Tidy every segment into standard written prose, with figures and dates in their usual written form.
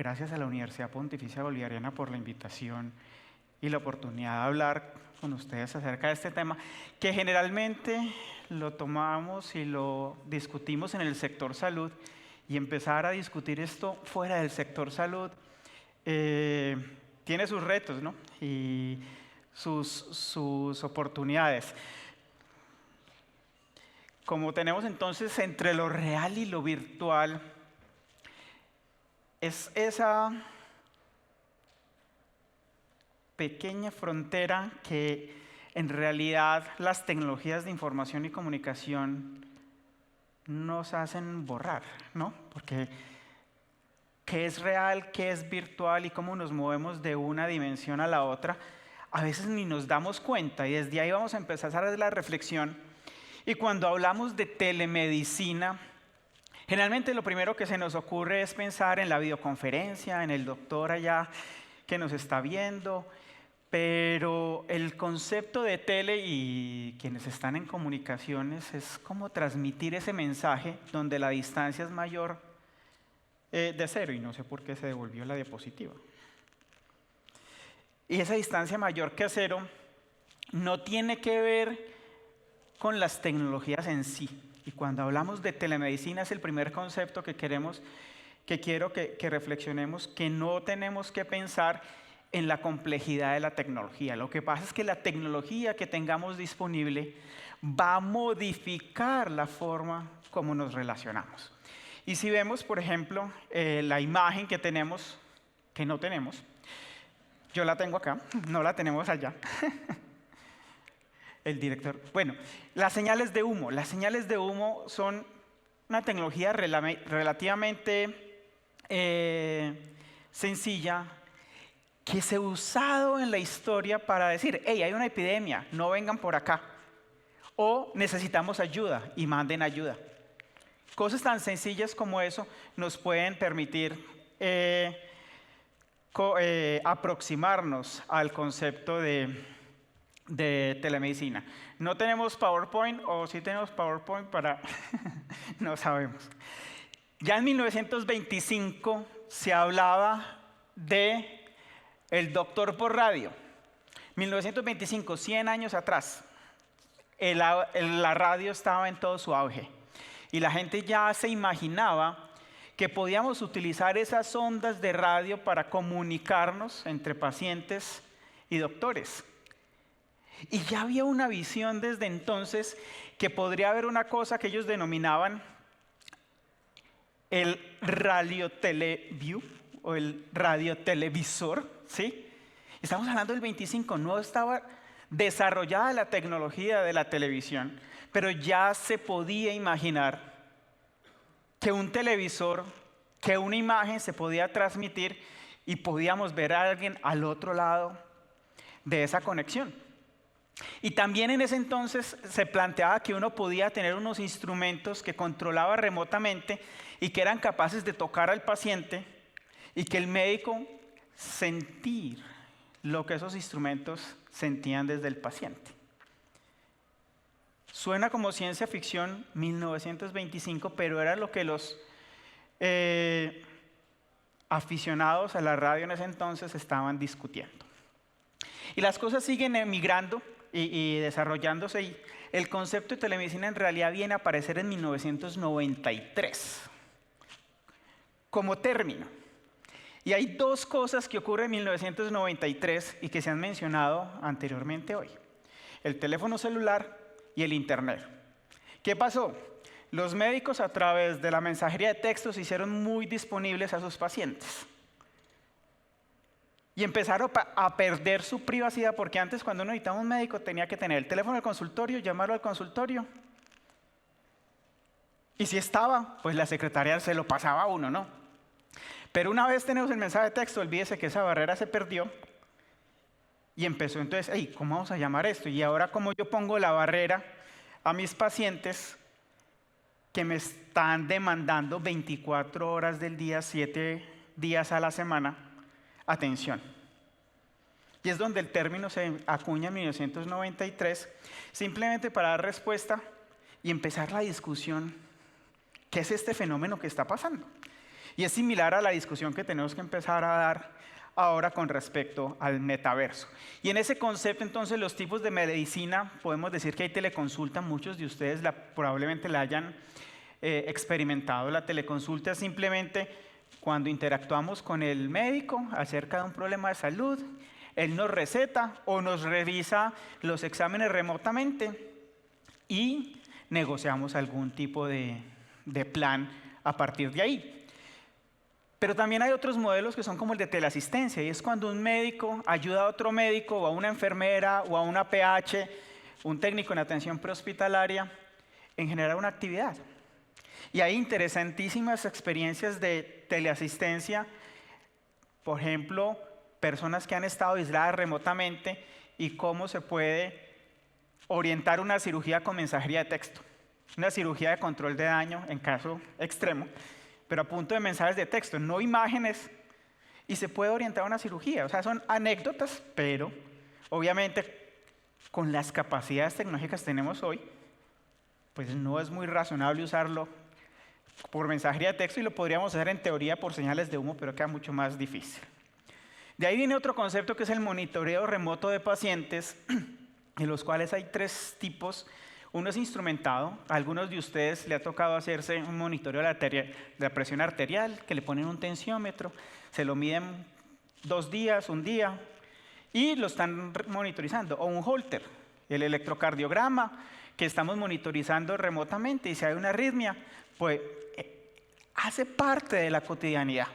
gracias a la Universidad Pontificia Bolivariana por la invitación y la oportunidad de hablar con ustedes acerca de este tema, que generalmente lo tomamos y lo discutimos en el sector salud, y empezar a discutir esto fuera del sector salud tiene sus retos, ¿no? Y sus oportunidades. Como tenemos entonces entre lo real y lo virtual, es esa pequeña frontera que en realidad las tecnologías de información y comunicación nos hacen borrar, ¿no? Porque qué es real, qué es virtual y cómo nos movemos de una dimensión a la otra, a veces ni nos damos cuenta, y desde ahí vamos a empezar a hacer la reflexión. Y cuando hablamos de telemedicina, generalmente lo primero que se nos ocurre es pensar en la videoconferencia, en el doctor allá que nos está viendo, pero el concepto de tele y quienes están en comunicaciones es como transmitir ese mensaje donde la distancia es mayor de cero, y no sé por qué se devolvió la diapositiva. Y esa distancia mayor que cero no tiene que ver con las tecnologías en sí. Y cuando hablamos de telemedicina es el primer concepto que quiero que reflexionemos, que no tenemos que pensar en la complejidad de la tecnología. Lo que pasa es que la tecnología que tengamos disponible va a modificar la forma como nos relacionamos. Y si vemos, por ejemplo, la imagen que tenemos, que no tenemos, yo la tengo acá, no la tenemos allá. El director. Bueno, las señales de humo. Las señales de humo son una tecnología relativamente sencilla que se ha usado en la historia para decir, hey, hay una epidemia, no vengan por acá. O necesitamos ayuda y manden ayuda. Cosas tan sencillas como eso nos pueden permitir aproximarnos al concepto de telemedicina. No tenemos PowerPoint, o sí tenemos PowerPoint para... no sabemos. Ya en 1925 se hablaba de el doctor por radio. 1925, 100 años atrás, la radio estaba en todo su auge. Y la gente ya se imaginaba que podíamos utilizar esas ondas de radio para comunicarnos entre pacientes y doctores. Y ya había una visión desde entonces que podría haber una cosa que ellos denominaban el radioteleview o el radiotelevisor, ¿sí? Estamos hablando del 25, no estaba desarrollada la tecnología de la televisión, pero ya se podía imaginar que un televisor, que una imagen se podía transmitir y podíamos ver a alguien al otro lado de esa conexión. Y también en ese entonces se planteaba que uno podía tener unos instrumentos que controlaba remotamente y que eran capaces de tocar al paciente y que el médico sentir lo que esos instrumentos sentían desde el paciente. Suena como ciencia ficción 1925, pero era lo que los aficionados a la radio en ese entonces estaban discutiendo. Y las cosas siguen emigrando y desarrollándose, y el concepto de telemedicina en realidad viene a aparecer en 1993 como término. Y hay dos cosas que ocurren en 1993 y que se han mencionado anteriormente hoy: el teléfono celular y el internet. ¿Qué pasó? Los médicos, a través de la mensajería de texto, se hicieron muy disponibles a sus pacientes. Y empezaron a perder su privacidad, porque antes, cuando uno necesitaba un médico, tenía que tener el teléfono del consultorio, llamarlo al consultorio. Y si estaba, pues la secretaria se lo pasaba a uno, ¿no? Pero una vez tenemos el mensaje de texto, olvídese que esa barrera se perdió. Y empezó entonces, hey, ¿cómo vamos a llamar esto? Y ahora, ¿cómo yo pongo la barrera a mis pacientes que me están demandando 24 horas del día, 7 días a la semana, atención? Y es donde el término se acuña en 1993, simplemente para dar respuesta y empezar la discusión. ¿Qué es este fenómeno que está pasando? Y es similar a la discusión que tenemos que empezar a dar ahora con respecto al metaverso. Y en ese concepto, entonces, los tipos de medicina, podemos decir que hay teleconsulta, muchos de ustedes probablemente la hayan experimentado. La teleconsulta es simplemente cuando interactuamos con el médico acerca de un problema de salud, él nos receta o nos revisa los exámenes remotamente y negociamos algún tipo de plan a partir de ahí. Pero también hay otros modelos que son como el de teleasistencia, y es cuando un médico ayuda a otro médico o a una enfermera o a una PH, un técnico en atención prehospitalaria, en generar una actividad. Y hay interesantísimas experiencias de teleasistencia, por ejemplo, personas que han estado aisladas remotamente y cómo se puede orientar una cirugía con mensajería de texto, una cirugía de control de daño en caso extremo, pero a punto de mensajes de texto, no imágenes, y se puede orientar a una cirugía. O sea, son anécdotas, pero obviamente con las capacidades tecnológicas que tenemos hoy, pues no es muy razonable usarlo por mensajería de texto y lo podríamos hacer en teoría por señales de humo, pero queda mucho más difícil. De ahí viene otro concepto que es el monitoreo remoto de pacientes, en los cuales hay 3 tipos. Uno es instrumentado. A algunos de ustedes le ha tocado hacerse un monitoreo de la presión arterial, que le ponen un tensiómetro, se lo miden 2 días, 1 día, y lo están monitorizando. O un Holter, el electrocardiograma, que estamos monitorizando remotamente, y si hay una arritmia, pues hace parte de la cotidianidad.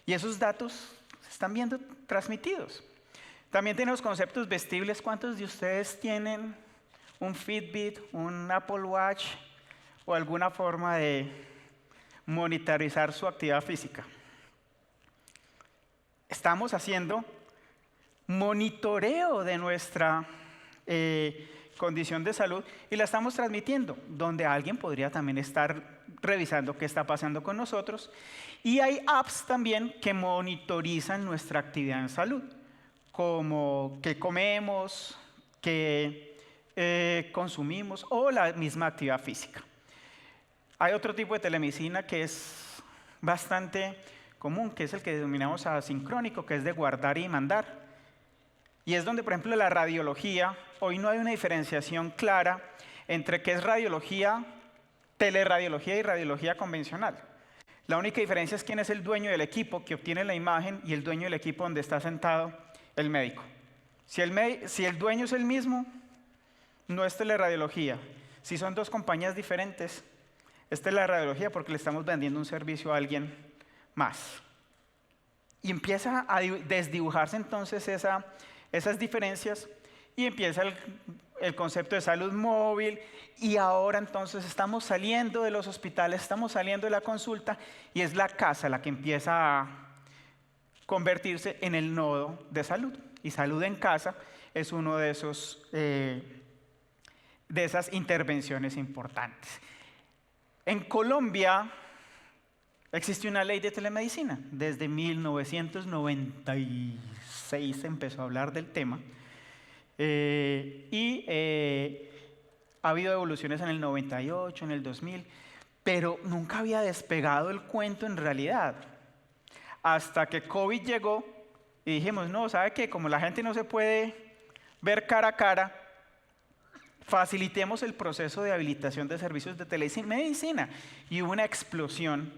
Y esos datos se están viendo transmitidos. También tenemos conceptos vestibles. ¿Cuántos de ustedes tienen un Fitbit, un Apple Watch o alguna forma de monitorizar su actividad física? Estamos haciendo monitoreo de nuestra condición de salud y la estamos transmitiendo, donde alguien podría también estar revisando qué está pasando con nosotros. Y hay apps también que monitorizan nuestra actividad en salud, como qué comemos, qué consumimos o la misma actividad física. Hay otro tipo de telemedicina que es bastante común, que es el que denominamos asincrónico, que es de guardar y mandar. Y es donde, por ejemplo, la radiología, hoy no hay una diferenciación clara entre qué es radiología, teleradiología y radiología convencional. La única diferencia es quién es el dueño del equipo que obtiene la imagen y el dueño del equipo donde está sentado el médico. Si el dueño es el mismo, no es teleradiología. Si son 2 compañías diferentes, es teleradiología porque le estamos vendiendo un servicio a alguien más. Y empieza a desdibujarse entonces esas diferencias y empieza el concepto de salud móvil, y ahora entonces estamos saliendo de los hospitales, estamos saliendo de la consulta y es la casa la que empieza a convertirse en el nodo de salud. Y salud en casa es uno de esas intervenciones importantes. En Colombia existe una ley de telemedicina. Desde 1996 se empezó a hablar del tema. Ha habido evoluciones en el 98, en el 2000, pero nunca había despegado el cuento en realidad. Hasta que COVID llegó y dijimos, no, ¿sabe qué? Como la gente no se puede ver cara a cara, facilitemos el proceso de habilitación de servicios de telemedicina. Y hubo una explosión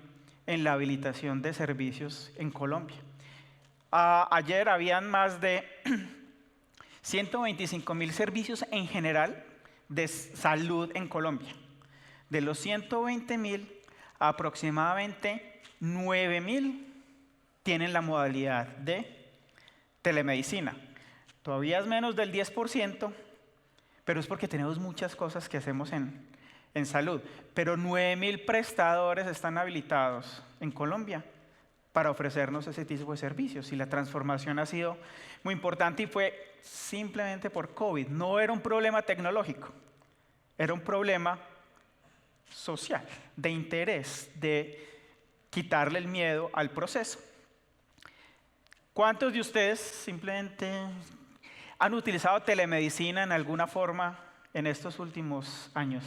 en la habilitación de servicios en Colombia. Ayer habían más de 125.000 servicios en general de salud en Colombia. De los 120.000, aproximadamente 9.000 tienen la modalidad de telemedicina. Todavía es menos del 10%, pero es porque tenemos muchas cosas que hacemos en salud. Pero 9.000 prestadores están habilitados en Colombia para ofrecernos ese tipo de servicios. Y la transformación ha sido muy importante y fue simplemente por COVID. No era un problema tecnológico, era un problema social, de interés, de quitarle el miedo al proceso. ¿Cuántos de ustedes simplemente han utilizado telemedicina en alguna forma en estos últimos años?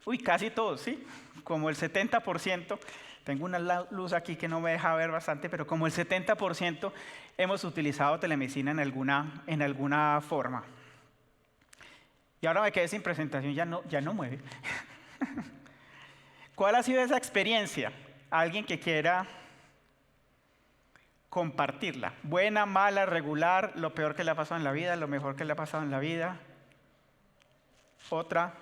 Uy, casi todos, ¿sí? como el 70%, tengo una luz aquí que no me deja ver bastante, pero como el 70% hemos utilizado telemedicina en alguna forma. Y ahora me quedé sin presentación, ya no mueve. ¿Cuál ha sido esa experiencia? Alguien que quiera compartirla. Buena, mala, regular, lo peor que le ha pasado en la vida, lo mejor que le ha pasado en la vida. Otra.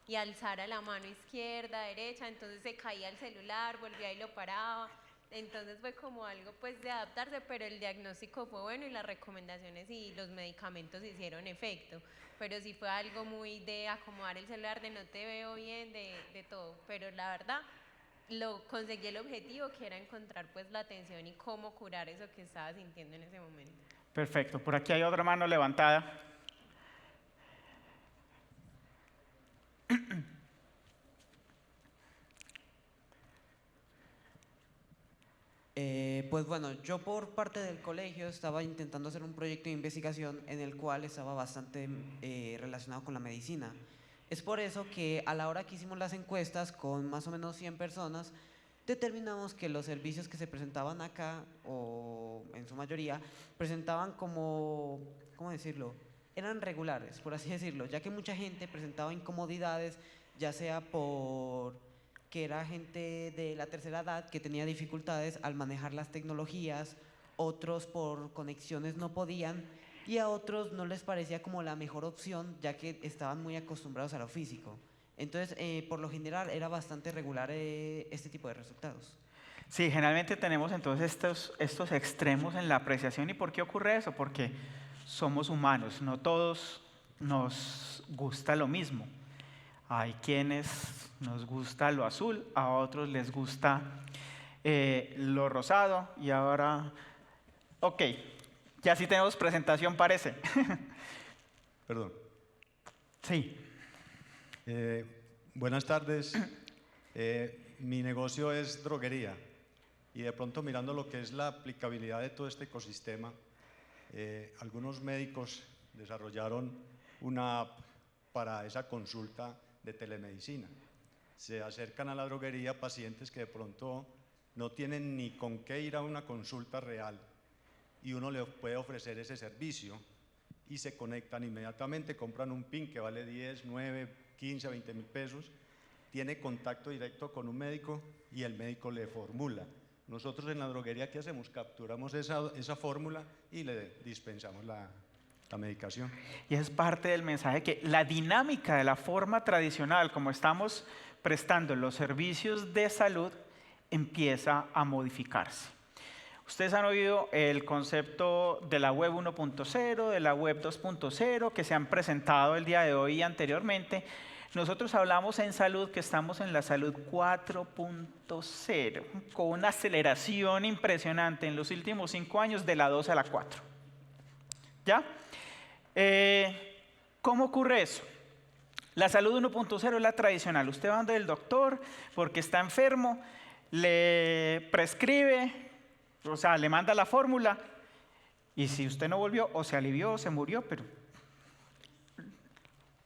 Y alzara la mano izquierda, derecha, entonces se caía el celular, volvía y lo paraba. Entonces fue como algo pues de adaptarse, pero el diagnóstico fue bueno y las recomendaciones y los medicamentos hicieron efecto. Pero sí fue algo muy de acomodar el celular, de no te veo bien, de todo. Pero la verdad, conseguí el objetivo que era encontrar pues la atención y cómo curar eso que estaba sintiendo en ese momento. Perfecto, por aquí hay otra mano levantada. Pues bueno, yo por parte del colegio estaba intentando hacer un proyecto de investigación en el cual estaba bastante relacionado con la medicina. Es por eso que a la hora que hicimos las encuestas con más o menos 100 personas, determinamos que los servicios que se presentaban acá, o en su mayoría, presentaban como, ¿cómo decirlo? Eran regulares, por así decirlo, ya que mucha gente presentaba incomodidades, ya sea por que era gente de la tercera edad que tenía dificultades al manejar las tecnologías, otros por conexiones no podían y a otros no les parecía como la mejor opción ya que estaban muy acostumbrados a lo físico. Entonces, por lo general era bastante regular este tipo de resultados. Sí, generalmente tenemos entonces estos extremos en la apreciación. ¿Y por qué ocurre eso? Porque somos humanos, no todos nos gusta lo mismo. Hay quienes nos gusta lo azul, a otros les gusta lo rosado y ahora, ok, ya sí tenemos presentación parece. Perdón. Sí. Buenas tardes. Mi negocio es droguería y de pronto mirando lo que es la aplicabilidad de todo este ecosistema, algunos médicos desarrollaron una app para esa consulta de telemedicina. Se acercan a la droguería pacientes que de pronto no tienen ni con qué ir a una consulta real y uno le puede ofrecer ese servicio y se conectan inmediatamente, compran un PIN que vale 10, 9, 15, 20 mil pesos, tiene contacto directo con un médico y el médico le formula. Nosotros en la droguería, ¿qué hacemos? Capturamos esa fórmula y le dispensamos la medicación. Y es parte del mensaje que la dinámica de la forma tradicional, como estamos prestando los servicios de salud, empieza a modificarse. Ustedes han oído el concepto de la web 1.0, de la web 2.0, que se han presentado el día de hoy y anteriormente. Nosotros hablamos en salud que estamos en la salud 4.0, con una aceleración impresionante en los últimos 5 años de la 2 a la 4. ¿Ya? ¿Cómo ocurre eso? La salud 1.0 es la tradicional. Usted va donde el doctor porque está enfermo, le prescribe, o sea, le manda la fórmula y si usted no volvió, o se alivió o se murió, pero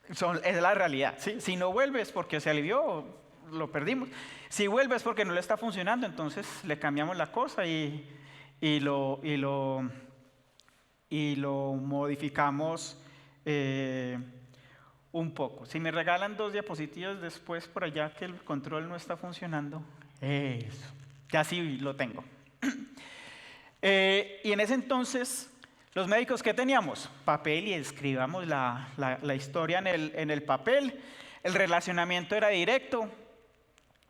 es la realidad. ¿Sí? Si no vuelve es porque se alivió, lo perdimos. Si vuelve es porque no le está funcionando, entonces le cambiamos la cosa y lo modificamos un poco. Si me regalan 2 diapositivas después por allá que el control no está funcionando. Eso, ya sí lo tengo. Y en ese entonces, los médicos, ¿qué teníamos? Papel y escribamos la historia en el papel. El relacionamiento era directo.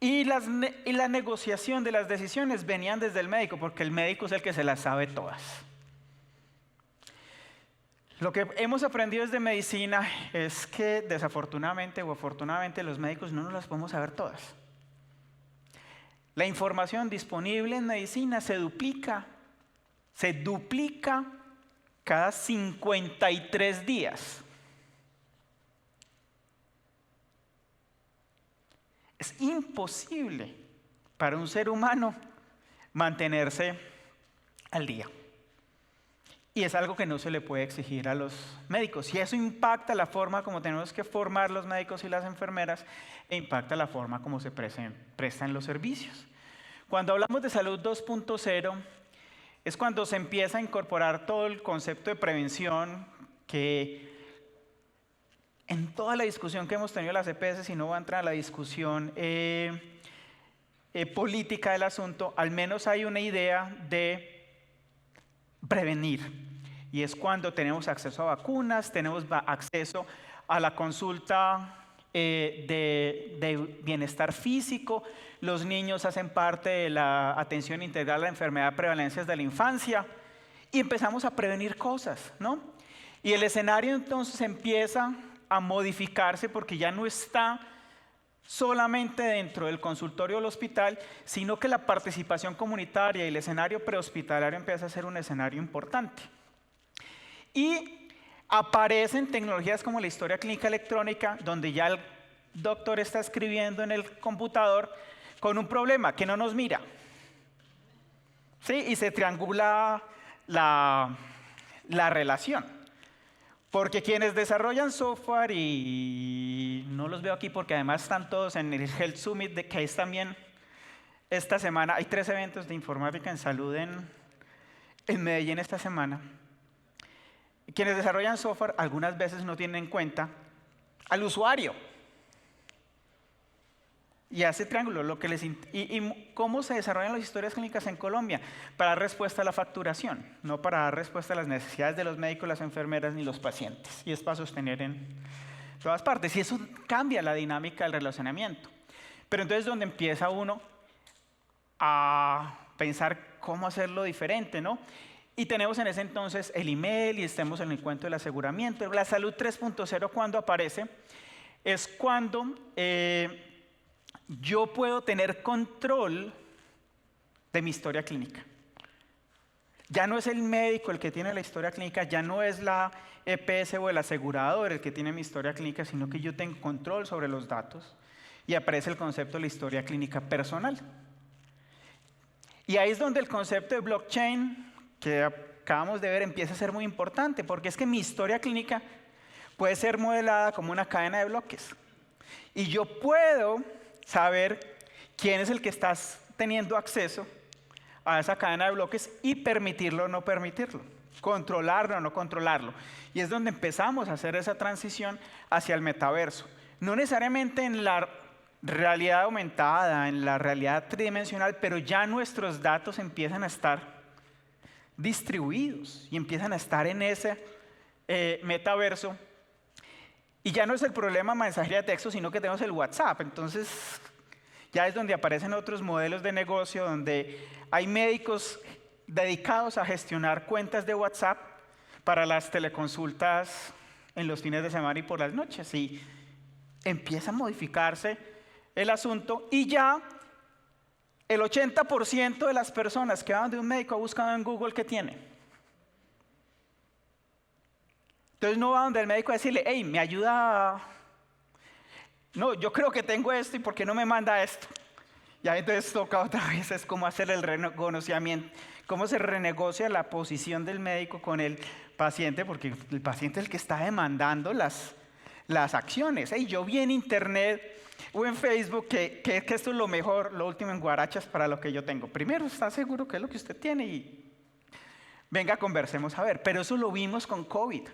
Y la negociación de las decisiones venían desde el médico, porque el médico es el que se las sabe todas. Lo que hemos aprendido desde medicina es que desafortunadamente o afortunadamente los médicos no nos las podemos saber todas. La información disponible en medicina se duplica cada 53 días. Es imposible para un ser humano mantenerse al día. Y es algo que no se le puede exigir a los médicos. Y eso impacta la forma como tenemos que formar los médicos y las enfermeras e impacta la forma como se prestan los servicios. Cuando hablamos de salud 2.0, es cuando se empieza a incorporar todo el concepto de prevención que en toda la discusión que hemos tenido en las EPS, si no va a entrar a la discusión política del asunto, al menos hay una idea de prevenir. Y es cuando tenemos acceso a vacunas, tenemos acceso a la consulta de bienestar físico, los niños hacen parte de la atención integral a la enfermedad de prevalencias de la infancia y empezamos a prevenir cosas, ¿no? Y el escenario entonces empieza a modificarse porque ya no está solamente dentro del consultorio del hospital, sino que la participación comunitaria y el escenario prehospitalario empieza a ser un escenario importante. Y aparecen tecnologías como la historia clínica electrónica, donde ya el doctor está escribiendo en el computador con un problema que no nos mira. ¿Sí? Y se triangula la relación. Porque quienes desarrollan software, y no los veo aquí porque además están todos en el Health Summit, que es también esta semana, hay 3 eventos de informática en salud en Medellín esta semana. Quienes desarrollan software algunas veces no tienen en cuenta al usuario. Y hace triángulo, y cómo se desarrollan las historias clínicas en Colombia para dar respuesta a la facturación, no para dar respuesta a las necesidades de los médicos, las enfermeras ni los pacientes. Y es para sostener en todas partes. Y eso cambia la dinámica del relacionamiento. Pero entonces es donde empieza uno a pensar cómo hacerlo diferente, ¿no? Y tenemos en ese entonces el email y estamos en el cuento del aseguramiento. La salud 3.0 cuando aparece es cuando yo puedo tener control de mi historia clínica. Ya no es el médico el que tiene la historia clínica, ya no es la EPS o el asegurador el que tiene mi historia clínica, sino que yo tengo control sobre los datos y aparece el concepto de la historia clínica personal. Y ahí es donde el concepto de blockchain que acabamos de ver empieza a ser muy importante, porque es que mi historia clínica puede ser modelada como una cadena de bloques. Y yo puedo saber quién es el que está teniendo acceso a esa cadena de bloques y permitirlo o no permitirlo, controlarlo o no controlarlo. Y es donde empezamos a hacer esa transición hacia el metaverso. No necesariamente en la realidad aumentada, en la realidad tridimensional, pero ya nuestros datos empiezan a estar distribuidos y empiezan a estar en ese metaverso. Y ya no es el problema mensajería de texto, sino que tenemos el WhatsApp. Entonces, ya es donde aparecen otros modelos de negocio, donde hay médicos dedicados a gestionar cuentas de WhatsApp para las teleconsultas en los fines de semana y por las noches. Y empieza a modificarse el asunto y ya el 80% de las personas que van de un médico ha buscado en Google qué tiene. Entonces no va donde el médico a decirle, hey, me ayuda. No, yo creo que tengo esto y ¿por qué no me manda esto? Y ahí entonces toca otra vez, es cómo hacer el renegociamiento, cómo se renegocia la posición del médico con el paciente, porque el paciente es el que está demandando las acciones. Hey, yo vi en internet o en Facebook que esto es lo mejor, lo último en guarachas para lo que yo tengo. Primero, ¿está seguro que es lo que usted tiene? Y venga, conversemos a ver. Pero eso lo vimos con COVID,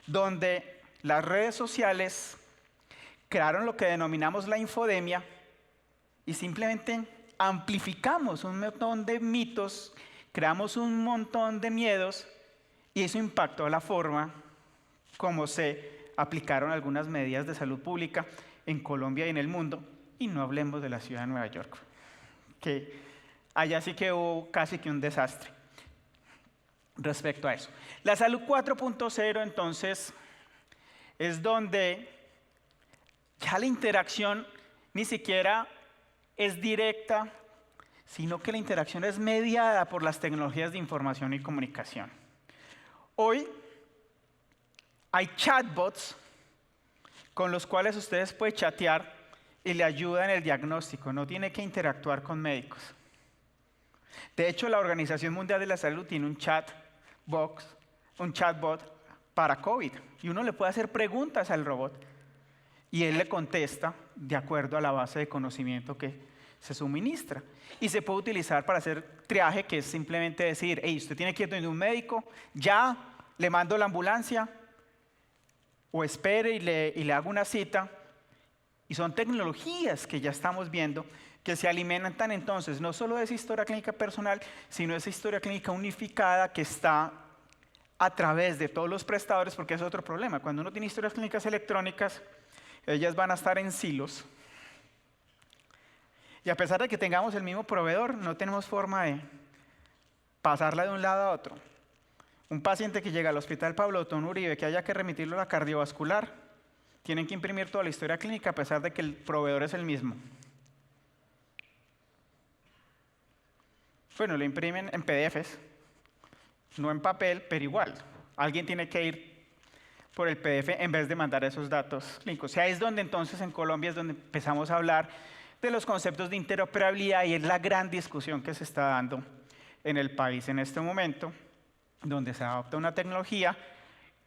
donde las redes sociales crearon lo que denominamos la infodemia y simplemente amplificamos un montón de mitos, creamos un montón de miedos y eso impactó la forma como se aplicaron algunas medidas de salud pública en Colombia y en el mundo. Y no hablemos de la ciudad de Nueva York, que allá sí que hubo casi que un desastre respecto a eso. La salud 4.0 entonces es donde ya la interacción ni siquiera es directa, sino que la interacción es mediada por las tecnologías de información y comunicación. Hoy hay chatbots con los cuales ustedes pueden chatear y le ayudan en el diagnóstico, no tiene que interactuar con médicos. De hecho, la Organización Mundial de la Salud tiene un chatbot para COVID. Y uno le puede hacer preguntas al robot y él le contesta de acuerdo a la base de conocimiento que se suministra. Y se puede utilizar para hacer triaje, que es simplemente decir, hey, usted tiene que ir donde un médico, ya le mando la ambulancia, o espere y le hago una cita. Y son tecnologías que ya estamos viendo que se alimentan entonces no solo de esa historia clínica personal, sino de esa historia clínica unificada que está a través de todos los prestadores, porque es otro problema. Cuando uno tiene historias clínicas electrónicas, ellas van a estar en silos. Y a pesar de que tengamos el mismo proveedor, no tenemos forma de pasarla de un lado a otro. Un paciente que llega al hospital Pablo Otón Uribe, que haya que remitirlo a la cardiovascular, tienen que imprimir toda la historia clínica a pesar de que el proveedor es el mismo. Bueno, lo imprimen en PDFs, no en papel, pero igual. Alguien tiene que ir por el PDF en vez de mandar esos datos clínicos. O sea, es donde entonces en Colombia es donde empezamos a hablar de los conceptos de interoperabilidad y es la gran discusión que se está dando en el país en este momento, donde se adopta una tecnología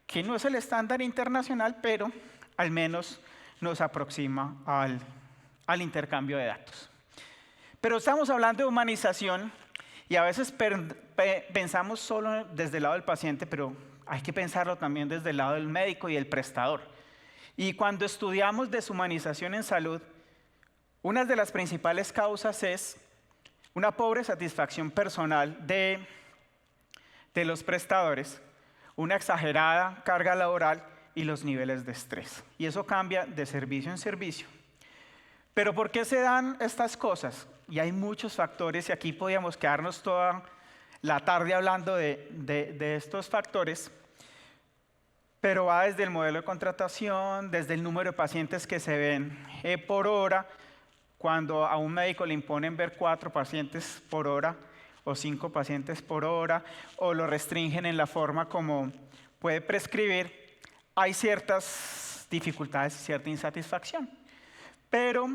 que no es el estándar internacional, pero al menos nos aproxima al intercambio de datos. Pero estamos hablando de humanización y a veces pensamos solo desde el lado del paciente, pero hay que pensarlo también desde el lado del médico y el prestador. Y cuando estudiamos deshumanización en salud, una de las principales causas es una pobre satisfacción personal de los prestadores, una exagerada carga laboral y los niveles de estrés. Y eso cambia de servicio en servicio. Pero ¿por qué se dan estas cosas? Y hay muchos factores y aquí podríamos quedarnos toda la tarde hablando de estos factores, pero va desde el modelo de contratación, desde el número de pacientes que se ven por hora. Cuando a un médico le imponen ver 4 pacientes por hora o 5 pacientes por hora, o lo restringen en la forma como puede prescribir, hay ciertas dificultades y cierta insatisfacción. Pero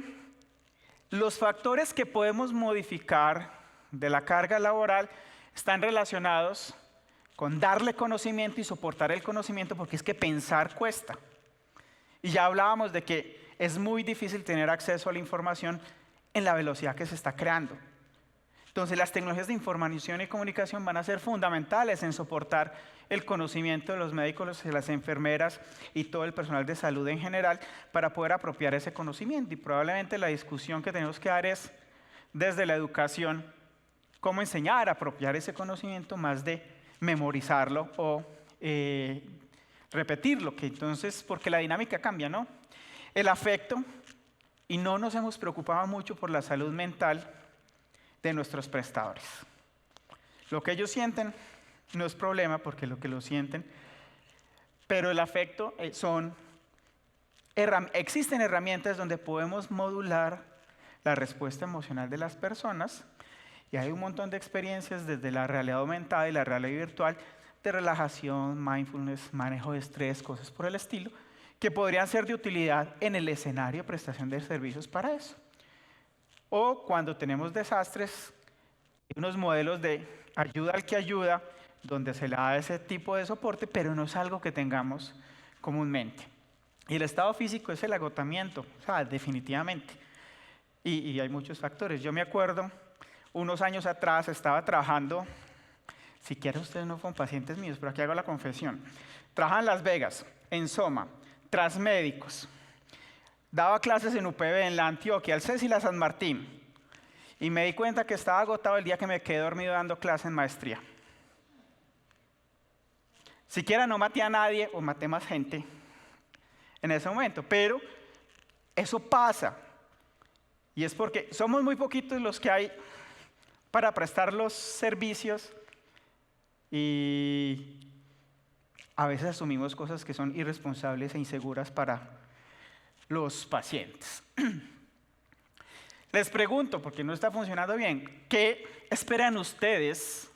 los factores que podemos modificar de la carga laboral están relacionados con darle conocimiento y soportar el conocimiento, porque es que pensar cuesta. Y ya hablábamos de que es muy difícil tener acceso a la información en la velocidad que se está creando. Entonces, las tecnologías de información y comunicación van a ser fundamentales en soportar el conocimiento de los médicos, de las enfermeras y todo el personal de salud en general para poder apropiar ese conocimiento. Y probablemente la discusión que tenemos que dar es, desde la educación, cómo enseñar a apropiar ese conocimiento más de memorizarlo o repetirlo, que entonces, porque la dinámica cambia, ¿no? El afecto, y no nos hemos preocupado mucho por la salud mental de nuestros prestadores. Lo que ellos sienten no es problema, porque lo que lo sienten, pero el afecto existen herramientas donde podemos modular la respuesta emocional de las personas, y hay un montón de experiencias desde la realidad aumentada y la realidad virtual de relajación, mindfulness, manejo de estrés, cosas por el estilo, que podrían ser de utilidad en el escenario de prestación de servicios para eso. O cuando tenemos desastres, unos modelos de ayuda al que ayuda, donde se le da ese tipo de soporte, pero no es algo que tengamos comúnmente. Y el estado físico es el agotamiento, o sea, definitivamente. Y hay muchos factores. Yo me acuerdo, unos años atrás estaba trabajando, siquiera ustedes no fueron pacientes míos, pero aquí hago la confesión. Trabajaba en Las Vegas, en Soma, Transmédicos. Daba clases en UPB, en la Antioquia, el CES y la San Martín. Y me di cuenta que estaba agotado el día que me quedé dormido dando clase en maestría. Siquiera no maté a nadie o maté más gente en ese momento, pero eso pasa. Y es porque somos muy poquitos los que hay para prestar los servicios y a veces asumimos cosas que son irresponsables e inseguras para los pacientes. Les pregunto, porque no está funcionando bien, ¿qué esperan ustedes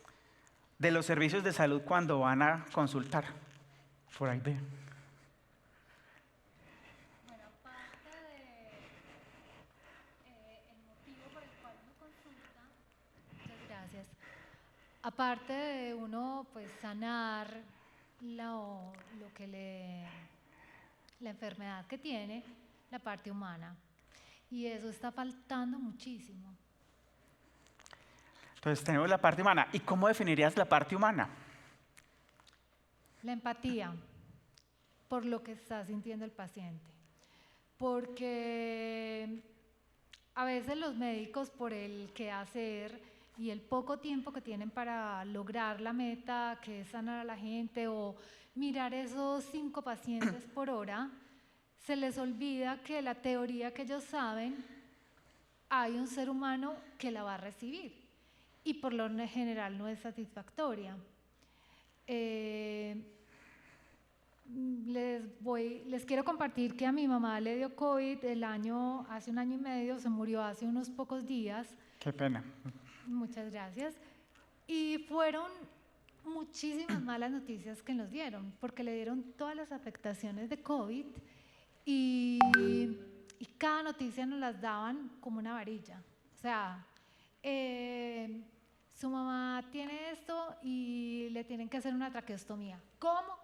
de los servicios de salud cuando van a consultar? Por ahí veo. Bueno, aparte de el motivo por el cual uno consulta. Muchas gracias. gracias. Aparte de uno pues sanar lo que la enfermedad que tiene, la parte humana. Y eso está faltando muchísimo. Entonces tenemos la parte humana. ¿Y cómo definirías la parte humana? La empatía por lo que está sintiendo el paciente. Porque a veces los médicos, por el quehacer y el poco tiempo que tienen para lograr la meta, que es sanar a la gente o mirar esos 5 pacientes por hora, se les olvida que la teoría que ellos saben, hay un ser humano que la va a recibir y por lo general no es satisfactoria. Les quiero compartir que a mi mamá le dio COVID hace 1 año y medio, se murió hace unos pocos días. Qué pena. Muchas gracias. Y fueron muchísimas malas noticias que nos dieron, porque le dieron todas las afectaciones de COVID y cada noticia nos las daban como una varilla. O sea, su mamá tiene esto y le tienen que hacer una traqueostomía. ¿Cómo?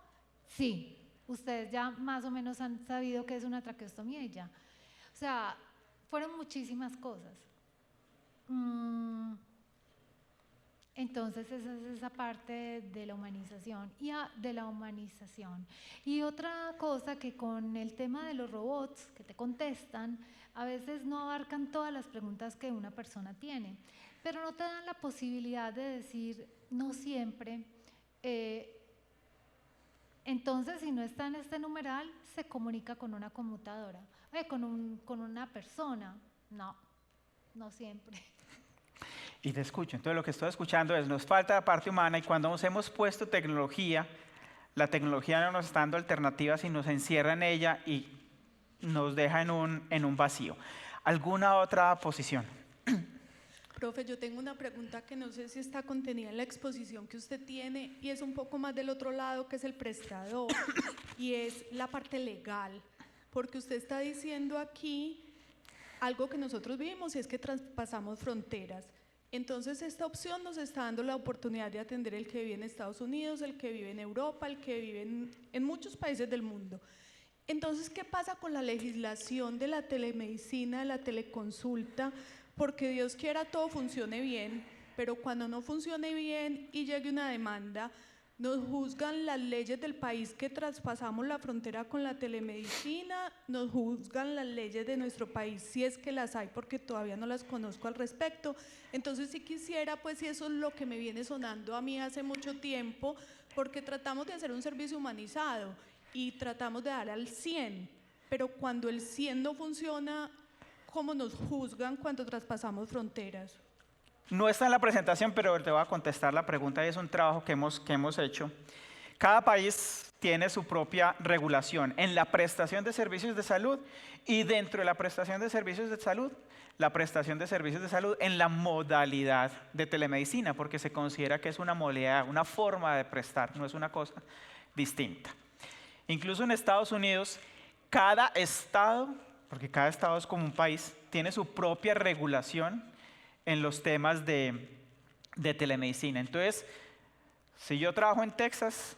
Sí, ustedes ya más o menos han sabido qué es una traqueostomía y ya. O sea, fueron muchísimas cosas. Entonces esa es esa parte de la humanización y otra cosa que con el tema de los robots que te contestan, a veces no abarcan todas las preguntas que una persona tiene, pero no te dan la posibilidad de decir no siempre. Entonces, si no está en este numeral, se comunica con una computadora, con una persona. No siempre. Y te escucho. Entonces lo que estoy escuchando es, nos falta la parte humana y cuando nos hemos puesto tecnología, la tecnología no nos está dando alternativas y nos encierra en ella y nos deja en un vacío. ¿Alguna otra posición? Profe, yo tengo una pregunta que no sé si está contenida en la exposición que usted tiene y es un poco más del otro lado, que es el prestador, y es la parte legal, porque usted está diciendo aquí algo que nosotros vivimos y es que traspasamos fronteras. Entonces esta opción nos está dando la oportunidad de atender el que vive en Estados Unidos, el que vive en Europa, el que vive en muchos países del mundo. Entonces, ¿qué pasa con la legislación de la telemedicina, de la teleconsulta? Porque Dios quiera todo funcione bien, pero cuando no funcione bien y llegue una demanda, nos juzgan las leyes del país que traspasamos la frontera con la telemedicina, nos juzgan las leyes de nuestro país, si es que las hay, porque todavía no las conozco al respecto. Entonces, si quisiera, pues si eso es lo que me viene sonando a mí hace mucho tiempo, porque tratamos de hacer un servicio humanizado y tratamos de dar al 100, pero cuando el 100 no funciona, ¿cómo nos juzgan cuando traspasamos fronteras? No está en la presentación, pero te voy a contestar la pregunta y es un trabajo que hemos hecho. Cada país tiene su propia regulación en la prestación de servicios de salud y dentro de la prestación de servicios de salud, la prestación de servicios de salud en la modalidad de telemedicina, porque se considera que es una modalidad, una forma de prestar, no es una cosa distinta. Incluso en Estados Unidos, cada estado, porque cada estado es como un país, tiene su propia regulación en los temas de telemedicina. Entonces, si yo trabajo en Texas,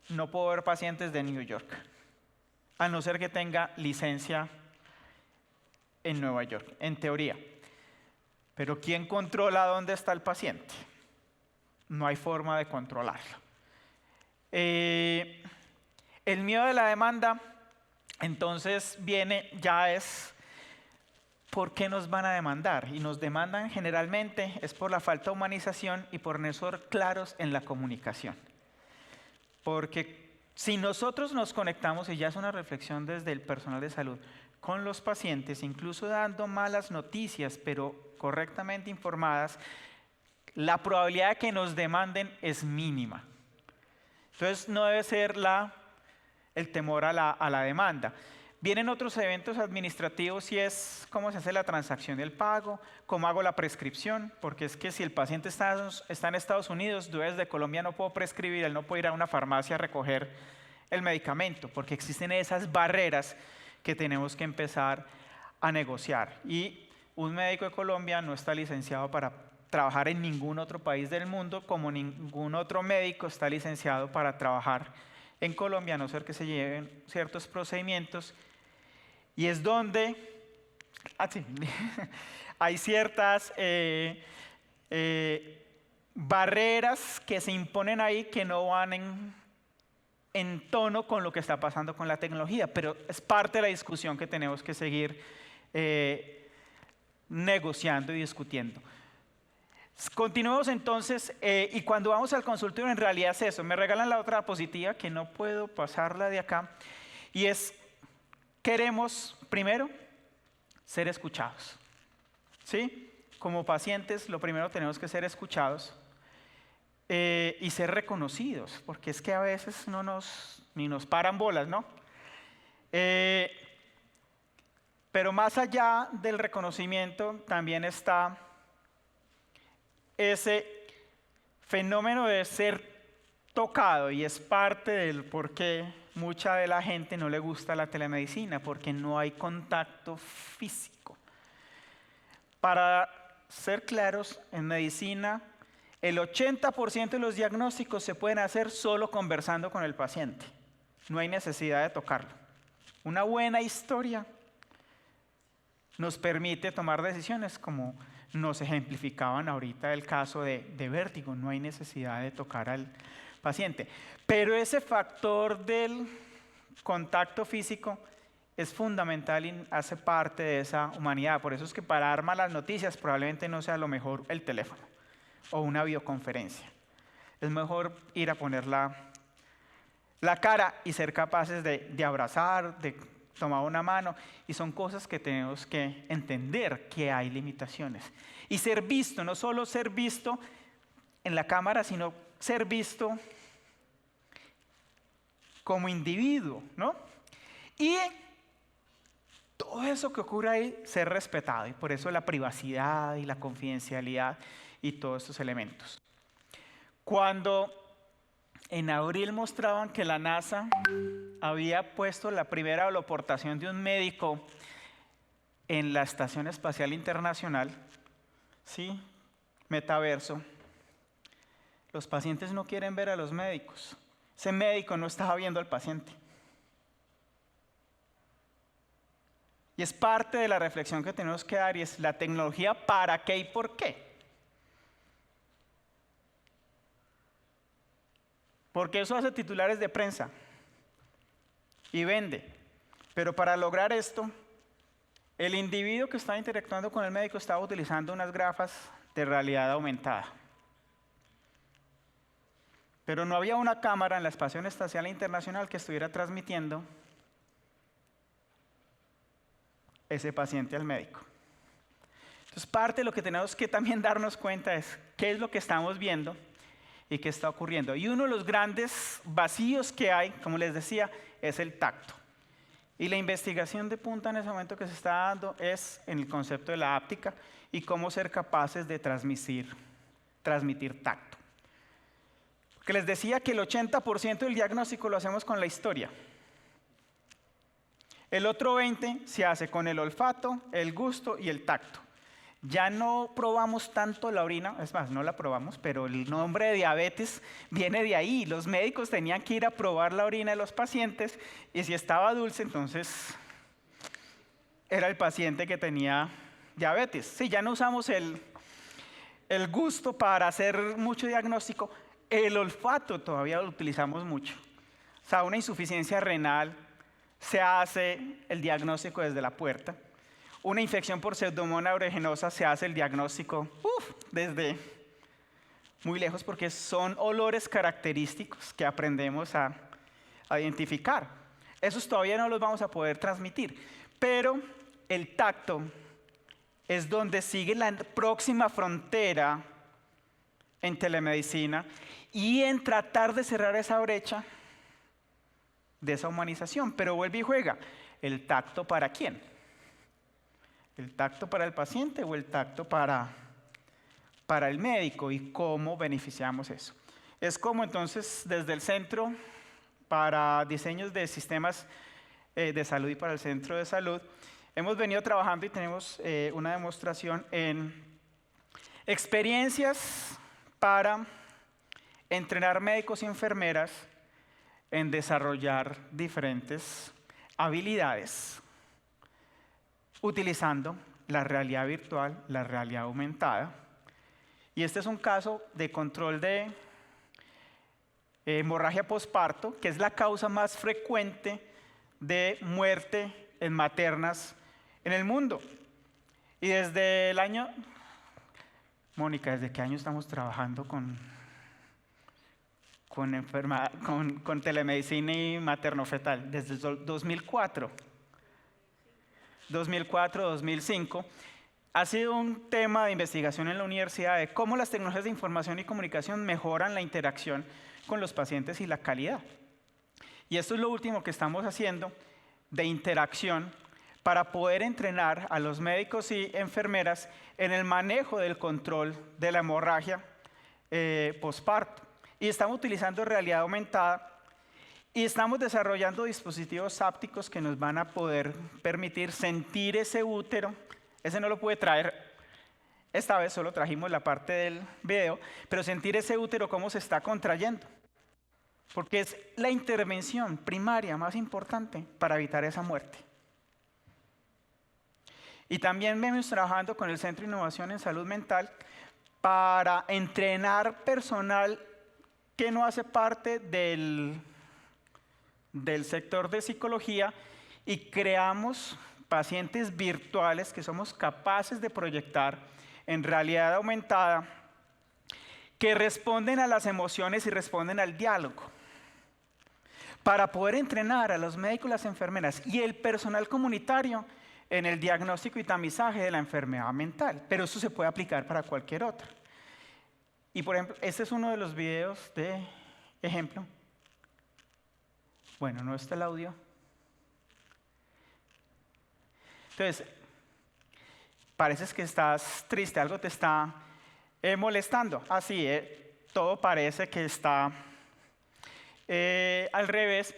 no puedo ver pacientes de New York, a no ser que tenga licencia en Nueva York, en teoría. Pero ¿quién controla dónde está el paciente? No hay forma de controlarlo. El miedo de la demanda, entonces ya es ¿por qué nos van a demandar? Y nos demandan generalmente es por la falta de humanización y por no ser claros en la comunicación. Porque si nosotros nos conectamos, y ya es una reflexión desde el personal de salud, con los pacientes, incluso dando malas noticias, pero correctamente informadas, la probabilidad de que nos demanden es mínima. Entonces no debe ser el temor a la demanda. Vienen otros eventos administrativos y es cómo se hace la transacción del pago, cómo hago la prescripción, porque es que si el paciente está en Estados Unidos, yo desde Colombia no puedo prescribir, él no puede ir a una farmacia a recoger el medicamento, porque existen esas barreras que tenemos que empezar a negociar. Y un médico de Colombia no está licenciado para trabajar en ningún otro país del mundo, como ningún otro médico está licenciado para trabajar en Colombia, a no ser que se lleven ciertos procedimientos. Y es donde hay ciertas barreras que se imponen ahí que no van en tono con lo que está pasando con la tecnología, pero es parte de la discusión que tenemos que seguir negociando y discutiendo. Continuemos entonces, y cuando vamos al consultorio en realidad es eso. Me regalan la otra diapositiva que no puedo pasarla de acá, y es, queremos primero ser escuchados, ¿sí? Como pacientes lo primero tenemos que ser escuchados y ser reconocidos, porque es que a veces ni nos paran bolas, ¿no? Pero más allá del reconocimiento también está ese fenómeno de ser tocado, y es parte del por qué mucha de la gente no le gusta la telemedicina, porque no hay contacto físico. Para ser claros, en medicina el 80% de los diagnósticos se pueden hacer solo conversando con el paciente. No hay necesidad de tocarlo. Una buena historia nos permite tomar decisiones, como nos ejemplificaban ahorita el caso de vértigo. No hay necesidad de tocar al paciente. Pero ese factor del contacto físico es fundamental y hace parte de esa humanidad. Por eso es que para dar malas noticias probablemente no sea lo mejor el teléfono o una videoconferencia. Es mejor ir a poner la cara y ser capaces de abrazar, de tomar una mano, y son cosas que tenemos que entender, que hay limitaciones. Y ser visto, no solo ser visto en la cámara, sino ser visto como individuo, ¿no? Y todo eso que ocurre ahí, ser respetado, y por eso la privacidad y la confidencialidad y todos estos elementos. Cuando en abril mostraban que la NASA había puesto la primera holoportación de un médico en la Estación Espacial Internacional, ¿sí? Metaverso, los pacientes no quieren ver a los médicos. Ese médico no estaba viendo al paciente. Y es parte de la reflexión que tenemos que dar, y es la tecnología para qué y por qué. Porque eso hace titulares de prensa y vende. Pero para lograr esto, el individuo que estaba interactuando con el médico estaba utilizando unas gafas de realidad aumentada. Pero no había una cámara en la Estación Espacial Internacional que estuviera transmitiendo ese paciente al médico. Entonces, parte de lo que tenemos que también darnos cuenta es qué es lo que estamos viendo y qué está ocurriendo. Y uno de los grandes vacíos que hay, como les decía, es el tacto. Y la investigación de punta en ese momento que se está dando es en el concepto de la háptica y cómo ser capaces de transmitir tacto. Porque les decía que el 80% del diagnóstico lo hacemos con la historia. El otro 20% se hace con el olfato, el gusto y el tacto. Ya no probamos tanto la orina, es más, no la probamos, pero el nombre de diabetes viene de ahí. Los médicos tenían que ir a probar la orina de los pacientes, y si estaba dulce, entonces era el paciente que tenía diabetes. Sí, ya no usamos el gusto para hacer mucho diagnóstico. El olfato todavía lo utilizamos mucho. O sea, una insuficiencia renal, se hace el diagnóstico desde la puerta. Una infección por Pseudomonas aeruginosa, se hace el diagnóstico desde muy lejos, porque son olores característicos que aprendemos a identificar. Esos todavía no los vamos a poder transmitir, pero el tacto es donde sigue la próxima frontera en telemedicina y en tratar de cerrar esa brecha de esa humanización. Pero vuelve y juega. ¿El tacto para quién? ¿El tacto para el paciente o el tacto para el médico? ¿Y cómo beneficiamos eso? Es como entonces desde el Centro para Diseños de Sistemas de Salud y para el Centro de Salud hemos venido trabajando y tenemos una demostración en Experiencias para entrenar médicos y enfermeras en desarrollar diferentes habilidades utilizando la realidad virtual, la realidad aumentada. Y este es un caso de control de hemorragia posparto, que es la causa más frecuente de muerte en maternas en el mundo. Y desde el año... Mónica, ¿desde qué año estamos trabajando con telemedicina y materno-fetal? Desde el 2004. 2004-2005. Ha sido un tema de investigación en la universidad de cómo las tecnologías de información y comunicación mejoran la interacción con los pacientes y la calidad. Y esto es lo último que estamos haciendo de interacción para poder entrenar a los médicos y enfermeras en el manejo del control de la hemorragia posparto. Y estamos utilizando realidad aumentada y estamos desarrollando dispositivos hápticos que nos van a poder permitir sentir ese útero. Ese no lo pude traer, esta vez solo trajimos la parte del video, pero sentir ese útero cómo se está contrayendo. Porque es la intervención primaria más importante para evitar esa muerte. Y también venimos trabajando con el Centro de Innovación en Salud Mental para entrenar personal que no hace parte del sector de psicología y creamos pacientes virtuales que somos capaces de proyectar en realidad aumentada que responden a las emociones y responden al diálogo. Para poder entrenar a los médicos, las enfermeras y el personal comunitario en el diagnóstico y tamizaje de la enfermedad mental. Pero eso se puede aplicar para cualquier otra. Y por ejemplo, este es uno de los videos de ejemplo. Bueno, no está el audio. Entonces, pareces que estás triste, algo te está molestando. Así, todo parece que está al revés.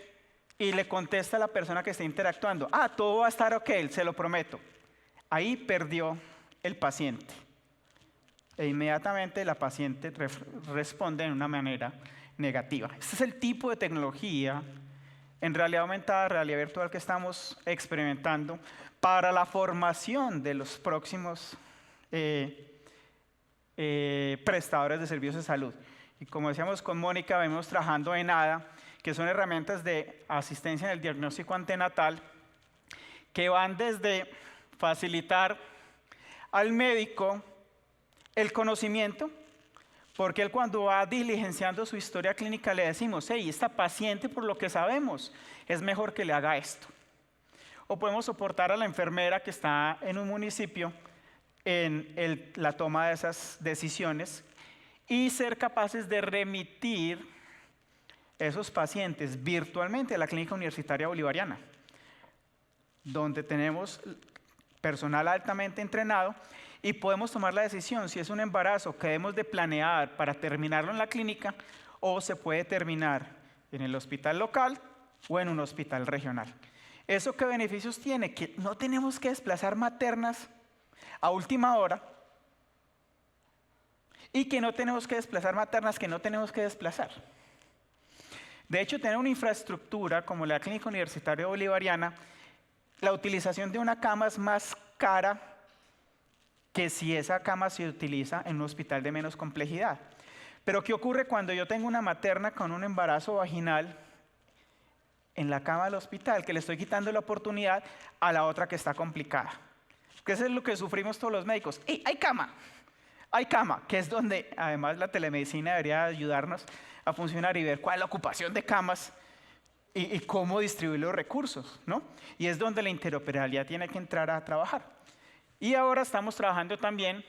Y le contesta a la persona que está interactuando, todo va a estar ok, se lo prometo. Ahí perdió el paciente. E inmediatamente la paciente responde en una manera negativa. Este es el tipo de tecnología en realidad aumentada, realidad virtual que estamos experimentando para la formación de los próximos prestadores de servicios de salud. Y como decíamos con Mónica, venimos trabajando en ADA, que son herramientas de asistencia en el diagnóstico antenatal, que van desde facilitar al médico el conocimiento, porque él cuando va diligenciando su historia clínica le decimos, hey, esta paciente por lo que sabemos es mejor que le haga esto. O podemos soportar a la enfermera que está en un municipio en la toma de esas decisiones y ser capaces de remitir esos pacientes virtualmente a la Clínica Universitaria Bolivariana, donde tenemos personal altamente entrenado y podemos tomar la decisión si es un embarazo que debemos de planear para terminarlo en la clínica o se puede terminar en el hospital local o en un hospital regional. ¿Eso qué beneficios tiene? Que no tenemos que desplazar maternas a última hora y que no tenemos que desplazar maternas que no tenemos que desplazar. De hecho, tener una infraestructura como la Clínica Universitaria Bolivariana, la utilización de una cama es más cara que si esa cama se utiliza en un hospital de menos complejidad. Pero ¿qué ocurre cuando yo tengo una materna con un embarazo vaginal en la cama del hospital, que le estoy quitando la oportunidad a la otra que está complicada? Que eso es lo que sufrimos todos los médicos. ¡Ey, hay cama! Hay cama, que es donde además la telemedicina debería ayudarnos a funcionar y ver cuál es la ocupación de camas y cómo distribuir los recursos, ¿no? Y es donde la interoperabilidad tiene que entrar a trabajar. Y ahora estamos trabajando también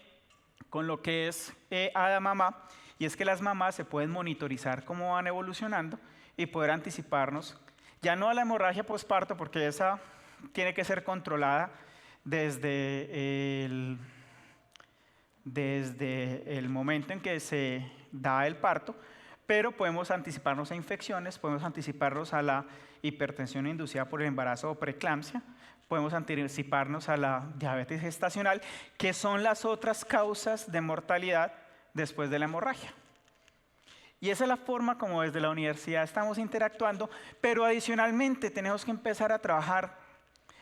con lo que es ADA Mamá, y es que las mamás se pueden monitorizar cómo van evolucionando y poder anticiparnos, ya no a la hemorragia posparto, porque esa tiene que ser controlada desde el momento en que se da el parto, pero podemos anticiparnos a infecciones, podemos anticiparnos a la hipertensión inducida por el embarazo o preeclampsia, podemos anticiparnos a la diabetes gestacional, que son las otras causas de mortalidad después de la hemorragia. Y esa es la forma como desde la universidad estamos interactuando, pero adicionalmente tenemos que empezar a trabajar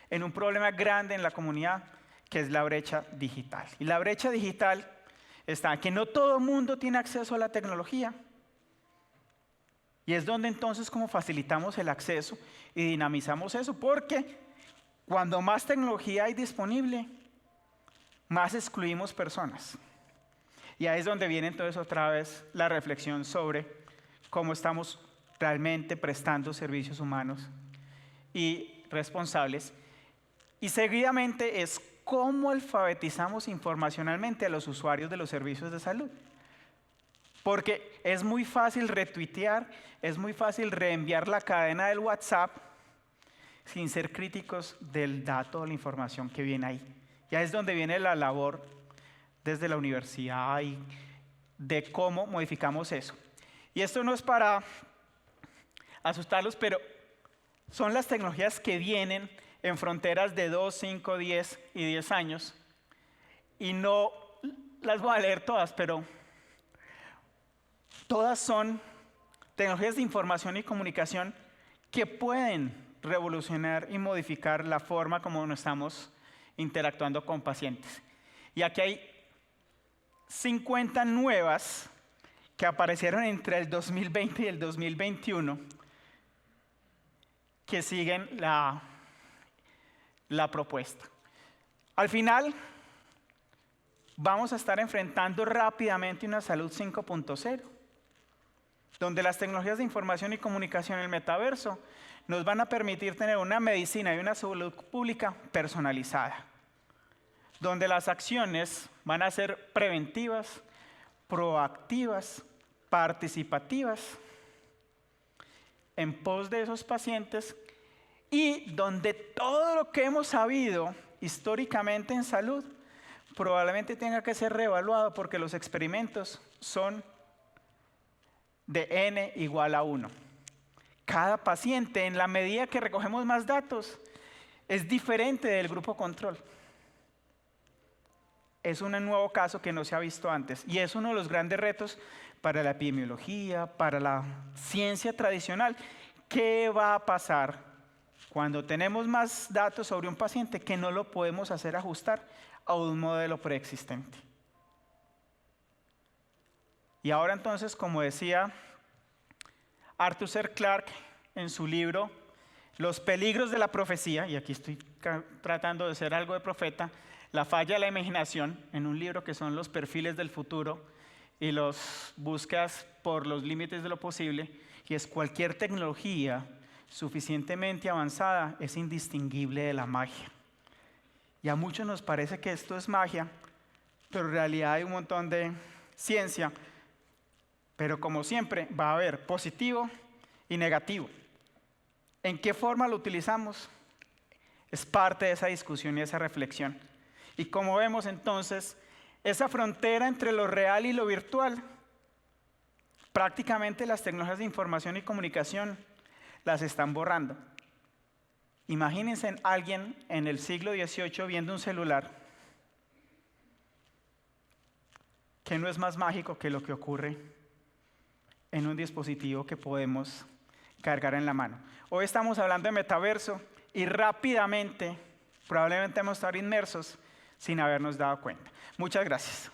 en un problema grande en la comunidad, que es la brecha digital. Y la brecha digital está en que no todo el mundo tiene acceso a la tecnología. Y es donde entonces como facilitamos el acceso y dinamizamos eso, porque cuando más tecnología hay disponible, más excluimos personas. Y ahí es donde viene entonces otra vez la reflexión sobre cómo estamos realmente prestando servicios humanos y responsables. Y seguidamente es cómo alfabetizamos informacionalmente a los usuarios de los servicios de salud. Porque es muy fácil retuitear, es muy fácil reenviar la cadena del WhatsApp sin ser críticos del dato o la información que viene ahí. Ya es donde viene la labor desde la universidad y de cómo modificamos eso. Y esto no es para asustarlos, pero son las tecnologías que vienen en fronteras de 2, 5, 10 y 10 años. Y no las voy a leer todas, pero todas son tecnologías de información y comunicación que pueden revolucionar y modificar la forma como nos estamos interactuando con pacientes. Y aquí hay 50 nuevas que aparecieron entre el 2020 y el 2021 que siguen la propuesta. Al final, vamos a estar enfrentando rápidamente una salud 5.0, donde las tecnologías de información y comunicación en el metaverso nos van a permitir tener una medicina y una salud pública personalizada, donde las acciones van a ser preventivas, proactivas, participativas, en pos de esos pacientes, y donde todo lo que hemos sabido históricamente en salud probablemente tenga que ser reevaluado porque los experimentos son de n igual a 1. Cada paciente, en la medida que recogemos más datos, es diferente del grupo control. Es un nuevo caso que no se ha visto antes y es uno de los grandes retos para la epidemiología, para la ciencia tradicional. ¿Qué va a pasar cuando tenemos más datos sobre un paciente que no lo podemos hacer ajustar a un modelo preexistente? Y ahora entonces, como decía Arthur C. Clarke en su libro Los peligros de la profecía, y aquí estoy tratando de ser algo de profeta, la falla de la imaginación, en un libro que son los perfiles del futuro y las búsquedas por los límites de lo posible, y es cualquier tecnología suficientemente avanzada es indistinguible de la magia. Y a muchos nos parece que esto es magia, pero en realidad hay un montón de ciencia. Pero como siempre va a haber positivo y negativo. ¿En qué forma lo utilizamos? Es parte de esa discusión y esa reflexión. Y como vemos entonces, esa frontera entre lo real y lo virtual, prácticamente las tecnologías de información y comunicación las están borrando. Imagínense en alguien en el siglo XVIII viendo un celular, que no es más mágico que lo que ocurre en un dispositivo que podemos cargar en la mano. Hoy estamos hablando de metaverso y rápidamente probablemente vamos a estar inmersos sin habernos dado cuenta. Muchas gracias.